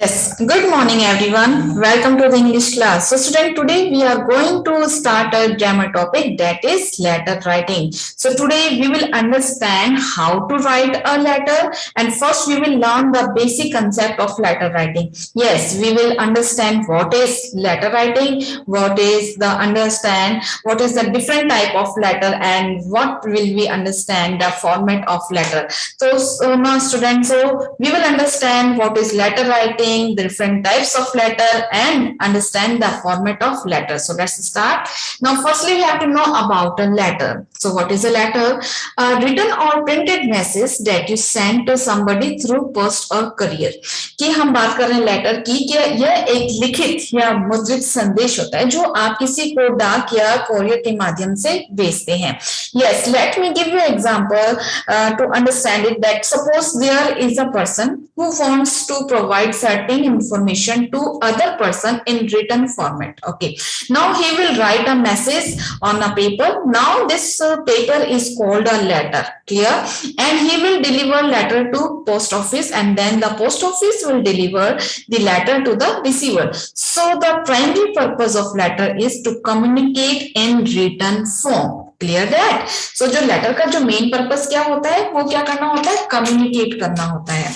Yes, good morning everyone. Welcome to the English class. So student, today we are going to start a grammar topic, that is letter writing. So today we will understand how to write a letter, and first we will learn the basic concept of letter writing. Yes, we will understand what is letter writing, what is the different type of letter, and what will we understand the format of letter. So now students, so we will understand what is letter writing, the different types of letter, and understand the format of letter. So let's start. Now firstly we have to know about a letter. So what is a letter? A written or printed message that you send to somebody through post or courier. कि हम बात कर रहे हैं letter की, कि यह एक लिखित या मुद्रित संदेश होता है जो आप किसी को डाक या कोरियर के माध्यम से भेजते हैं. Yes, let me give you an example to understand it. That suppose there is a person who wants to provide certain information to other person in written format. Okay, now he will write a message on a paper. Now this paper is called a letter. Clear? And he will deliver letter to post office, and then the post office will deliver the letter to the receiver. So the primary purpose of letter is to communicate in written form. Clear that. So जो letter का जो main purpose क्या होता है, वो क्या करना होता है, कम्युनिकेट करना होता है.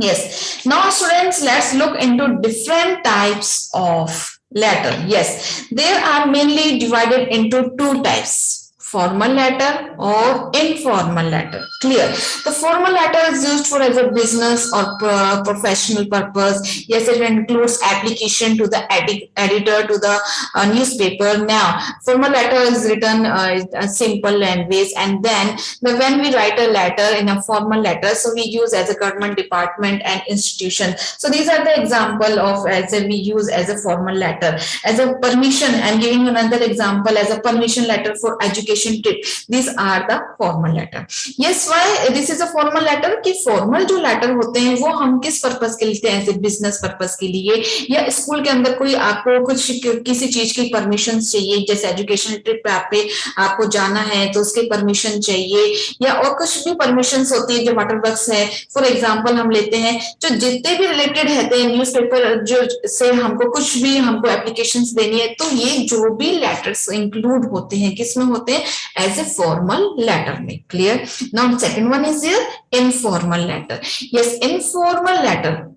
Yes, now students, let's look into different types of letter. Yes, there are mainly divided into two types: formal letter or informal letter. Clear? The formal letter is used for as a business or professional purpose. Yes, it includes application to the editor, to the newspaper. Now formal letter is written a simple language, and then when we write a letter in a formal letter, so we use as a government department and institution. So these are the example of as a we use as a formal letter. As a permission, I'm giving another example as a permission letter for education trip. These are the formal letter. Yes, why this is a formal letter? कि formal जो letter होते हैं वो हम किस purpose के लिखते हैं, ऐसे बिजनेस पर्पस के लिए, या स्कूल के अंदर कोई आपको कुछ किसी चीज की परमिशन चाहिए, जैसे एजुकेशन ट्रिप पे आपको जाना है तो उसके परमिशन चाहिए, या और कुछ भी परमिशन होती है जो वाटर वर्क्स है. फॉर एग्जाम्पल हम लेते हैं जो जितने भी रिलेटेड रहते हैं न्यूज़पेपर जो से हमको कुछ भी हमको एप्लीकेशंस देनी है, तो ये जो भी लेटर्स इंक्लूड होते हैं किसमें होते हैं, as a formal letter में. Clear? Now second one is here informal letter. Yes, informal letter.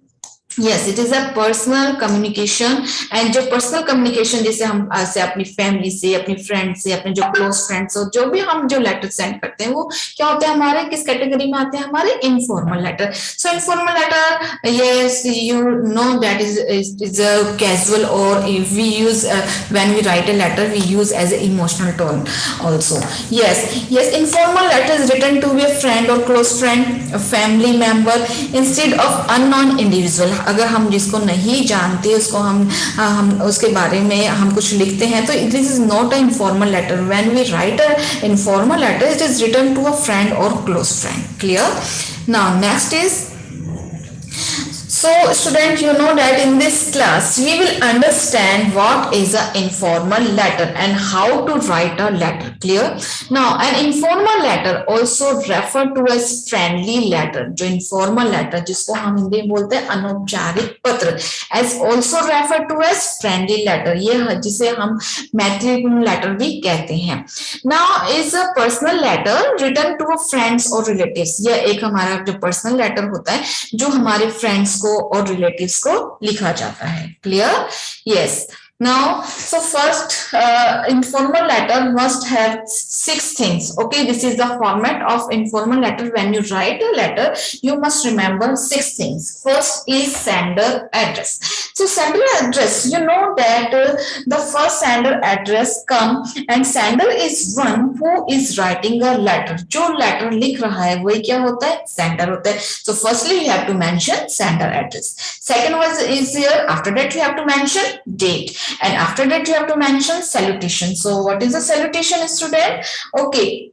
Yes, it is a personal communication. And जो personal communication जैसे हम से अपनी फैमिली से, अपनी फ्रेंड से, अपने जो क्लोज फ्रेंड्स हो, जो भी हम जो लेटर सेंड करते हैं वो क्या होते हैं, हमारे किस कैटेगरी में आते हैं, हमारे informal letter. So informal letter, yes, you know that is a casual, or if we use when we write a letter we use as an emotional tone also. Yes, informal letter is written to a friend or close friend, a family member, instead of unknown individual. अगर हम जिसको नहीं जानते उसको हम उसके बारे में हम कुछ लिखते हैं, तो this is not a informal letter. When we write a informal letter it is written to a friend or close friend. Clear? Now next is, so student, you know that in this class we will understand what is an informal letter and how to write a letter. Clear? Now an informal letter also referred to as friendly letter. जो informal letter जिसको हम हिंदी में बोलते हैं अनौपचारिक पत्र, as also referred to as friendly letter, ये जिसे हम मैत्रीपूर्ण letter भी कहते हैं. Now is a personal letter written to a friends or relatives. यह एक हमारा जो personal letter होता है जो हमारे friends को और relatives को लिखा जाता है. Clear? Yes. Now, so first, informal letter must have 6 things. Okay, this is the format of informal letter. When you write a letter, you must remember 6 things. First is sender address. So sender address, you know that the first sender address come, and sender is one who is writing a letter. जो letter लिख रहा है वही क्या होता है, sender होता है. So firstly, you have to mention sender address. Second one is here. After that, you have to mention date. And after that you have to mention salutation. So what is a salutation, student? Okay,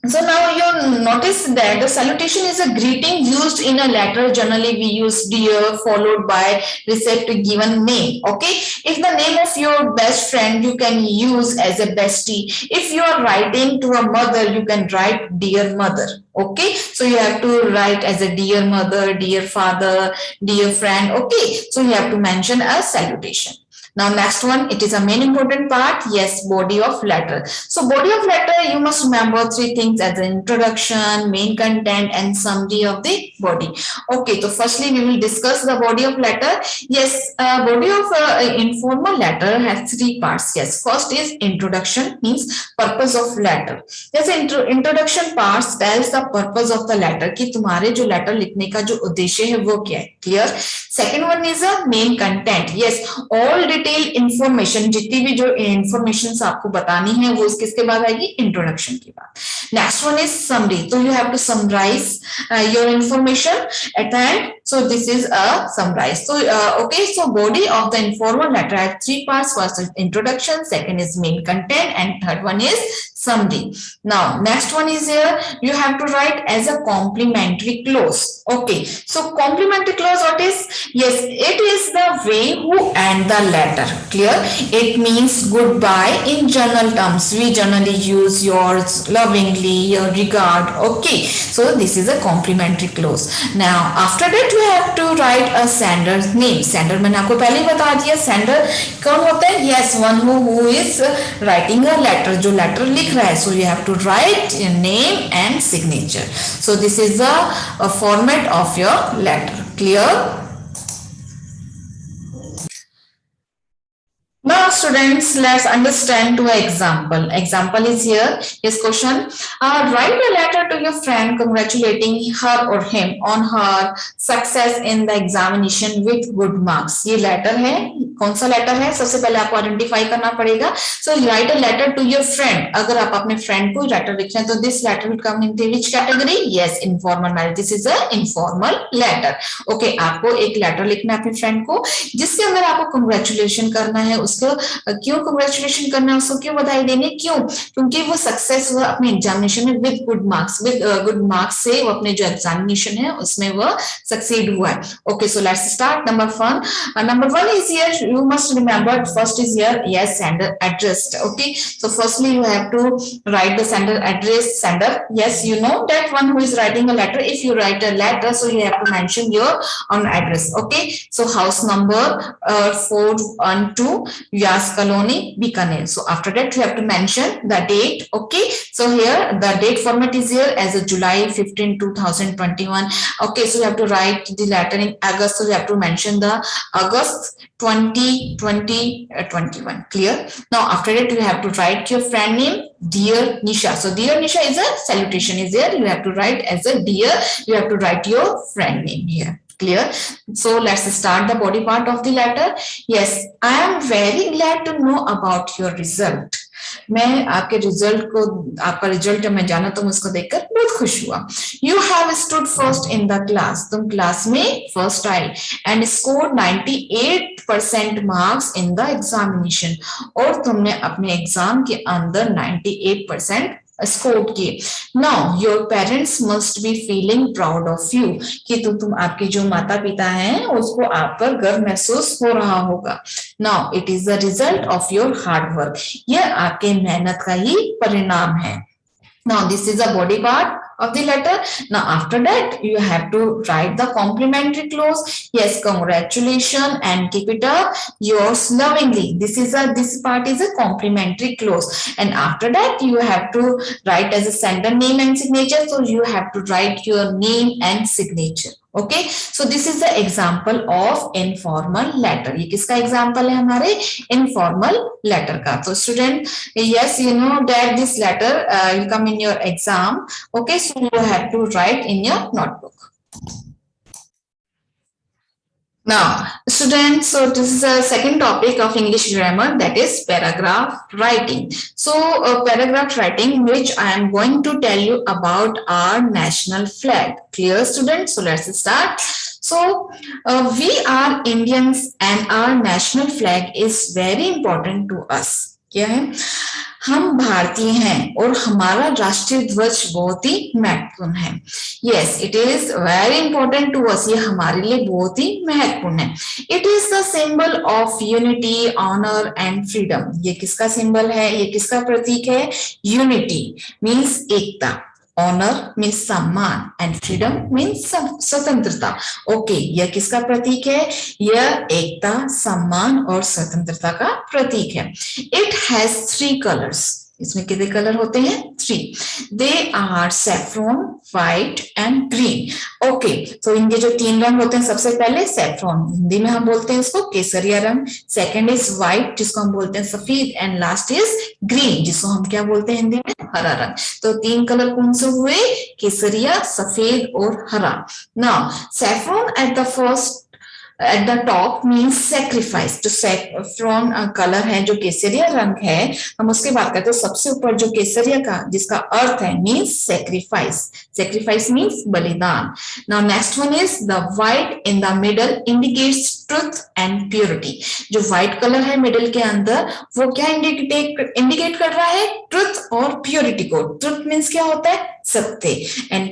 So now you notice that the salutation is a greeting used in a letter. Generally, we use dear followed by receipt given name. Okay. If the name of your best friend you can use as a bestie. If you are writing to a mother, you can write dear mother. Okay. So you have to write as a dear mother, dear father, dear friend. Okay. So you have to mention a salutation. Now next one, it is a main important part. Yes, body of letter. So body of letter, you must remember three things as an introduction, main content and summary of the body. Okay, so firstly we will discuss the body of letter. Yes, body of informal letter has three parts. Yes, first is introduction, means purpose of letter. Yes, introduction parts tells the purpose of the letter कि तुम्हारे जो letter लिखने का जो उद्देश्य है वो क्या है. Clear? Second one is a main content. Yes, all detail information, जितनी भी जो information आपको बतानी है वो किसके बाद आएगी, इंट्रोडक्शन के बाद. Next one is summary. So you have to summarize your information at the end. So this is a summarize. So okay, so body of the informal letter has three parts. First is introduction, second is main content, and third one is summary. Now next one is here, you have to write as a complimentary clause. Okay, so complimentary clause what is? Yes, it is the way who end the letter. Clear? It means goodbye in general terms. We generally use yours, lovingly, your regard. Okay, so this is a complimentary clause. Now after that you have to write a sender's name. Sender मैंने आपको पहले ही बता दिया. Sender कौन होता है? Yes, one who is writing a letter, जो letter लिख रहा है. So you have to write your name and signature. So this is the format of your letter. Clear? Now students, let's understand to an example. Example is here. This question, write a letter to your friend congratulating her or him on her success in the examination with good marks. ये letter है. कौन सा letter है? सबसे पहले आपको identify करना पड़ेगा. So write a letter to your friend. अगर आप अपने friend को letter लिख रहे हैं तो this letter will come into which category? Yes, informal matter. This is a informal letter. Okay, आपको एक letter लिखना है अपने friend को जिसके अंदर आपको congratulation करना है. उसको क्यों congratulation करना है, उसको क्यों बधाई देनी, क्यों? क्योंकि वो सक्सेस हुआ अपने एग्जामिनेशन में विद गुड मार्क्स से वो अपने जो एग्जामिनेशन है उसमें वो सक्सीड हुआ है. Okay, so let's start. Number one is here. You must remember first is here, yes, sender address. Okay, so firstly you have to write the sender address. Sender, yes, you know that one who is writing a letter, if you write a letter, so you have to mention your own address. Okay, so house number 412 Vyas Colony, Bikaner. So after that you have to mention the date. Okay, so here the date format is here as a July 15 2021. Okay, so you have to write the letter in August, so you have to mention the August 2021. Clear? Now after that you have to write your friend name, dear Nisha. So dear Nisha is a salutation is here. You have to write as a dear. You have to write your friend name here. Clear? So let's start the body part of the letter. Yes, I am very glad to know about your result. मैं आपके result को, आपका result मैं जाना तो मुझको देखकर बहुत खुश हुआ. You have stood first in the class. तुम क्लास में फर्स्ट आए and score 98% marks in the examination. और तुमने अपने एग्जाम के अंदर 98% स्कोर किए. Now your parents must be feeling proud of you. कि तुम आपके जो माता पिता हैं उसको आप पर गर्व महसूस हो रहा होगा. Now it is the result of your hard work. यह आपके मेहनत का ही परिणाम है. Now this is the body part of the letter. Now after that you have to write the complimentary clause. Yes, congratulations and keep it up, yours lovingly. This part is a complimentary clause. And after that you have to write as a sender name and signature. So you have to write your name and signature. Okay, so this is the example of informal letter. ये किसका example है हमारे informal letter का. So student, yes, you know that this letter will come in your exam. Okay, so you have to write in your notebook. Now, students, so this is a second topic of English grammar, that is paragraph writing. So, paragraph writing, which I am going to tell you about our national flag. Clear, students? So, let's start. So, we are Indians and our national flag is very important to us. क्या है? हम भारतीय हैं और हमारा राष्ट्रीय ध्वज बहुत ही महत्वपूर्ण है। Yes, it is very important to us, ये हमारे लिए बहुत ही महत्वपूर्ण है। It is the symbol of unity, honour and freedom. ये किसका सिंबल है, ये किसका प्रतीक है? यूनिटी मीन्स एकता, ऑनर मीन्स सम्मान एंड फ्रीडम मीन्स स्वतंत्रता। ओके, यह किसका प्रतीक है? यह एकता, सम्मान और स्वतंत्रता का प्रतीक है। It has 3 colours. इसमें कितने कलर होते हैं? 3। They are saffron, white and green. Okay, तो इनके जो 3 रंग होते हैं, सबसे पहले सैफ्रॉन, हिंदी में हम बोलते हैं इसको केसरिया रंग। सेकंड इज व्हाइट, जिसको हम बोलते हैं सफेद, एंड लास्ट इज ग्रीन, जिसको हम क्या बोलते हैं हिंदी में? हरा रंग। तो 3 कलर कौन से हुए? केसरिया, सफेद और हरा। Now saffron at the first at the top means sacrifice. जो सैफ्रॉन कलर है, जो केसरिया रंग है, हम उसकी बात करते हैं। सबसे ऊपर जो केसरिया का जिसका अर्थ है मीन्स सेक्रीफाइस, सेक्रीफाइस मीन्स बलिदान। Now next one is the white in the middle indicates truth and purity. जो व्हाइट कलर है मिडिल के अंदर, वो क्या इंडिकेट कर रहा है? ट्रुथ और प्योरिटी को। ट्रुथ मीन्स क्या होता है? सत्य, एंड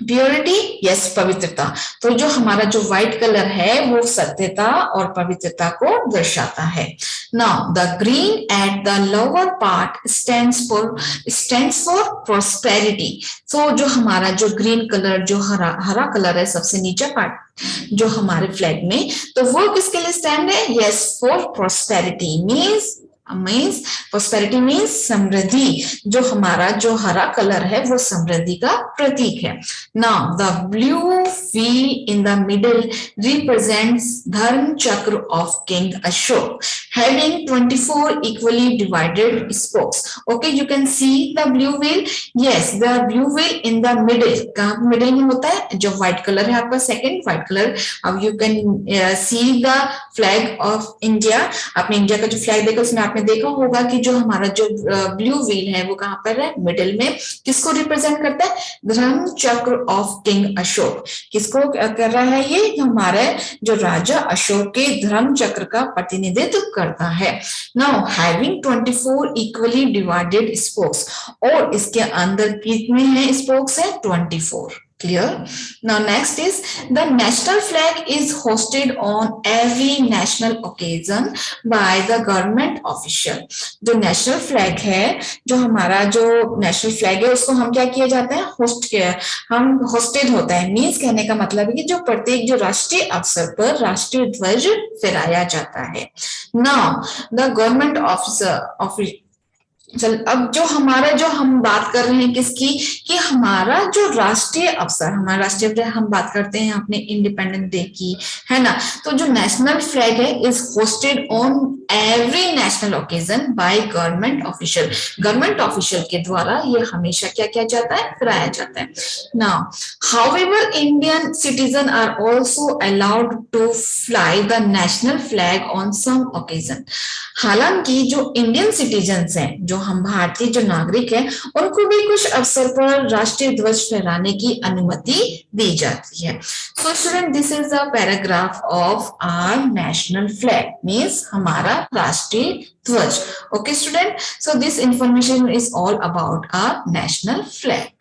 प्योरिटी, यस, पवित्रता। तो जो हमारा जो व्हाइट कलर है वो सत्यता और पवित्रता को दर्शाता है। Now the green at the lower part stands for prosperity. So जो हमारा जो ग्रीन कलर, जो हरा कलर है सबसे नीचे पार्ट जो हमारे फ्लैग में, तो वो किसके लिए स्टैंड है? Yes, for prosperity means prosperity means समृद्धि। जो हमारा जो हरा कलर है वो समृद्धि का प्रतीक है। Now the blue wheel in the middle represents धर्म चक्र of king Ashok, having 24 equally divided spokes. Okay, you can see the blue wheel. Yes, the blue wheel in the middle. कहाँ मिडिल में होता है? जो व्हाइट कलर है आपका, second white colour. अब you can see the flag of India. आपने India का जो फ्लैग देखा, उसमें आपने देखा होगा कि जो हमारा जो ब्लू व्हील है वो कहाँ पर है? मिडिल में। किसको रिप्रेजेंट करता है? धर्म चक्र ऑफ किंग अशोक। किसको कर रहा है ये? हमारे जो राजा अशोक के धर्म चक्र का प्रतिनिधित्व करता है। Now having 24 equally divided spokes, और इसके अंदर कितने हैं स्पोक्स है? 24। Clear? Now next is the national flag is hosted on every national occasion by the government official. जो नेशनल फ्लैग है, जो हमारा जो नेशनल फ्लैग है, उसको हम क्या किया जाता है? होस्ट किया, हम होस्टेड होता है। मीन्स कहने का मतलब है कि जो प्रत्येक जो राष्ट्रीय अवसर पर राष्ट्रीय ध्वज फहराया जाता है। नाउ द गवर्नमेंट ऑफिसर चल, अब जो हमारा जो हम बात कर रहे हैं किसकी? कि हमारा जो राष्ट्रीय अवसर, हमारा राष्ट्रीय अवसर हम बात करते हैं अपने इंडिपेंडेंस डे की, है ना? तो जो नेशनल फ्लैग है is hosted on every national occasion by government official. Government official के द्वारा ये हमेशा क्या किया जाता है? फहराया जाता है। Now however Indian citizen are also allowed to fly the national flag on some occasion. हालांकि जो इंडियन सिटीजन्स हैं, जो हम भारतीय जो नागरिक हैं, उनको भी कुछ अवसर पर राष्ट्रीय ध्वज फहराने की अनुमति दी जाती है। So student, this is the paragraph of our national flag, means हमारा राष्ट्रीय ध्वज। Okay student, so this information is all about our national flag.